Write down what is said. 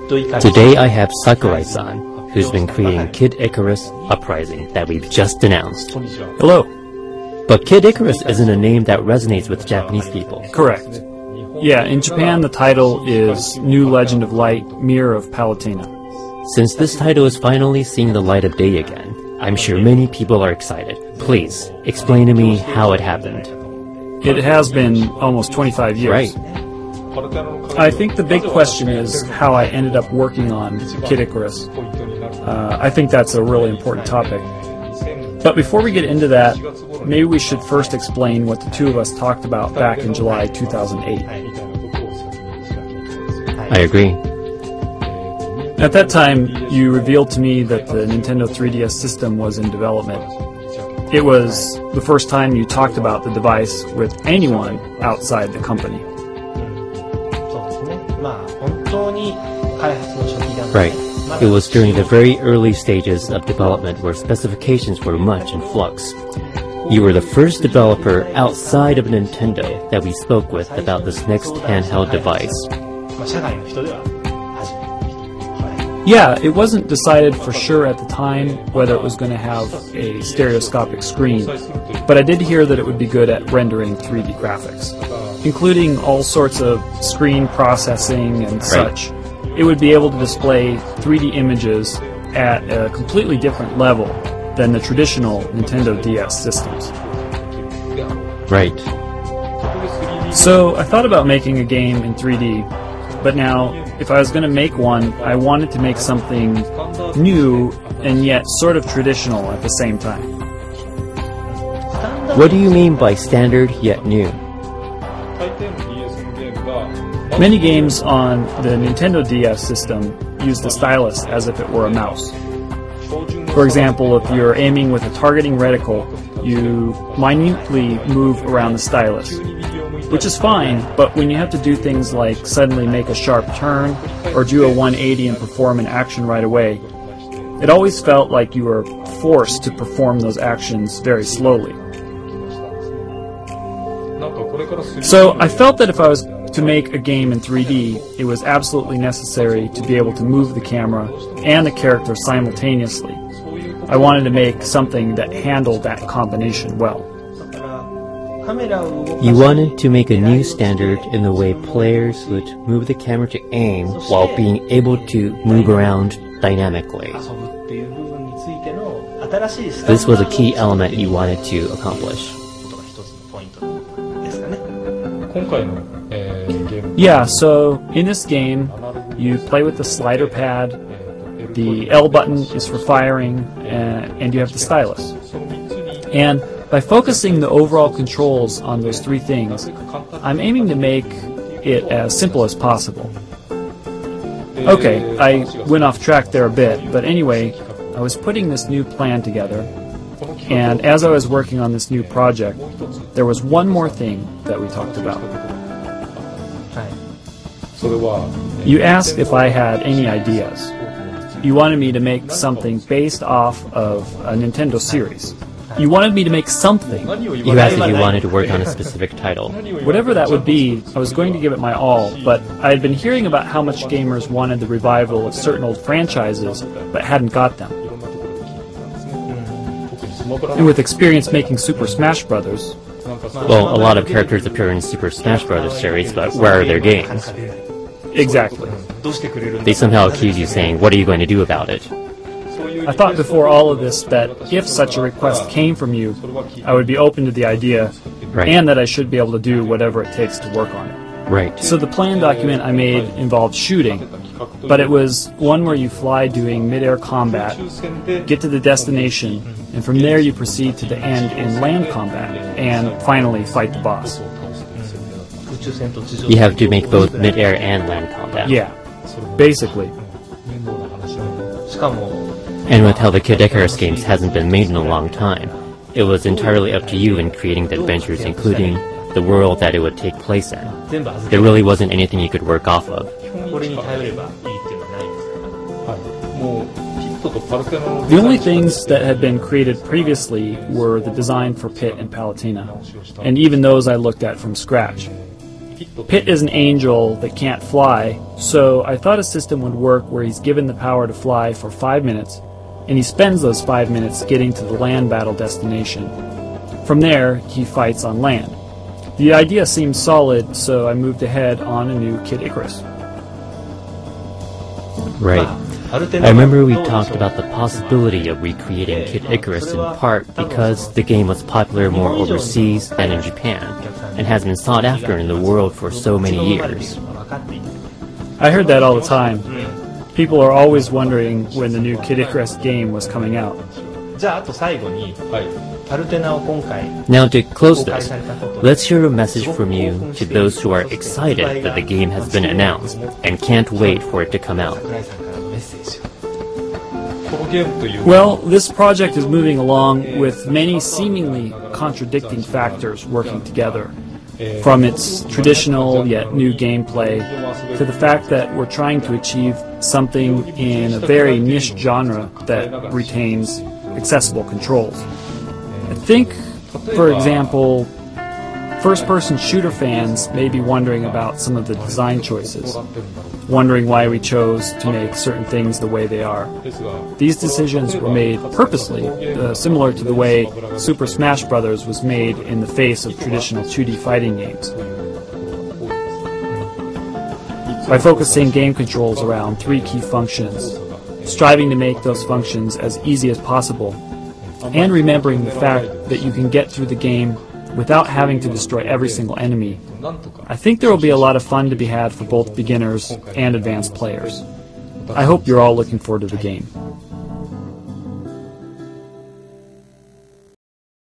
Today I have Sakurai-san, who's been creating Kid Icarus Uprising that we've just announced. Hello. But Kid Icarus isn't a name that resonates with Japanese people. Correct. Yeah, in Japan the title is New Legend of Light, Mirror of Palutena. Since this title is finally seeing the light of day again, I'm sure many people are excited. Please, explain to me how it happened. It has been almost 25 years. Right. I think the big question is how I ended up working on Kid Icarus. I think that's a really important topic. But before we get into that, maybe we should first explain what the two of us talked about back in July 2008. I agree. At that time, you revealed to me that the Nintendo 3DS system was in development. It was the first time you talked about the device with anyone outside the company. Right. It was during the very early stages of development where specifications were much in flux. You were the first developer outside of Nintendo that we spoke with about this next handheld device. Yeah, it wasn't decided for sure at the time whether it was going to have a stereoscopic screen, but I did hear that it would be good at rendering 3D graphics, including all sorts of screen processing and such. It would be able to display 3D images at a completely different level than the traditional Nintendo DS systems. Right. So I thought about making a game in 3D, but now if I was going to make one, I wanted to make something new and yet sort of traditional at the same time. What do you mean by standard yet new? Many games on the Nintendo DS system use the stylus as if it were a mouse. For example, if you're aiming with a targeting reticle, you minutely move around the stylus, which is fine, but when you have to do things like suddenly make a sharp turn or do a 180 and perform an action right away, it always felt like you were forced to perform those actions very slowly. So I felt that if I was to make a game in 3D, it was absolutely necessary to be able to move the camera and the character simultaneously. I wanted to make something that handled that combination well. You wanted to make a new standard in the way players would move the camera to aim while being able to move around dynamically. This was a key element you wanted to accomplish. Yeah, so in this game, you play with the slider pad, the L button is for firing, and you have the stylus. And by focusing the overall controls on those three things, I'm aiming to make it as simple as possible. Okay, I went off track there a bit, but anyway, I was putting this new plan together, and as I was working on this new project, there was one more thing that we talked about. You asked if I had any ideas. You wanted me to make something based off of a Nintendo series. You wanted me to make something. You asked if you wanted to work on a specific title. Whatever that would be, I was going to give it my all, but I had been hearing about how much gamers wanted the revival of certain old franchises, but hadn't got them. And with experience making Super Smash Bros. Well, a lot of characters appear in Super Smash Bros. Series, but where are their games? Exactly. They somehow accuse you saying, what are you going to do about it? I thought before all of this that if such a request came from you, I would be open to the idea, and that I should be able to do whatever it takes to work on it. Right. So the plan document I made involved shooting, but it was one where you fly doing mid-air combat, get to the destination, and from there you proceed to the end in land combat, and finally fight the boss. You have to make both mid-air and land combat. Yeah, basically. And with how the Kid Icarus games hasn't been made in a long time, it was entirely up to you in creating the adventures, including the world that it would take place in. There really wasn't anything you could work off of. The only things that had been created previously were the design for Pit and Palutena, and even those I looked at from scratch. Pit is an angel that can't fly, so I thought a system would work where he's given the power to fly for 5 minutes, and he spends those 5 minutes getting to the land battle destination. From there, he fights on land. The idea seemed solid, so I moved ahead on a new Kid Icarus. Right. I remember we talked about the possibility of recreating Kid Icarus in part because the game was popular more overseas than in Japan, and has been sought after in the world for so many years. I heard that all the time. People are always wondering when the new Kid Icarus game was coming out. Now to close this, let's hear a message from you to those who are excited that the game has been announced and can't wait for it to come out. Well, this project is moving along with many seemingly contradicting factors working together. From its traditional yet new gameplay to the fact that we're trying to achieve something in a very niche genre that retains accessible controls. I think, for example, first-person shooter fans may be wondering about some of the design choices, wondering why we chose to make certain things the way they are. These decisions were made purposely, similar to the way Super Smash Bros. Was made in the face of traditional 2D fighting games. By focusing game controls around 3 key functions, striving to make those functions as easy as possible, and remembering the fact that you can get through the game without having to destroy every single enemy, I think there will be a lot of fun to be had for both beginners and advanced players. I hope you're all looking forward to the game.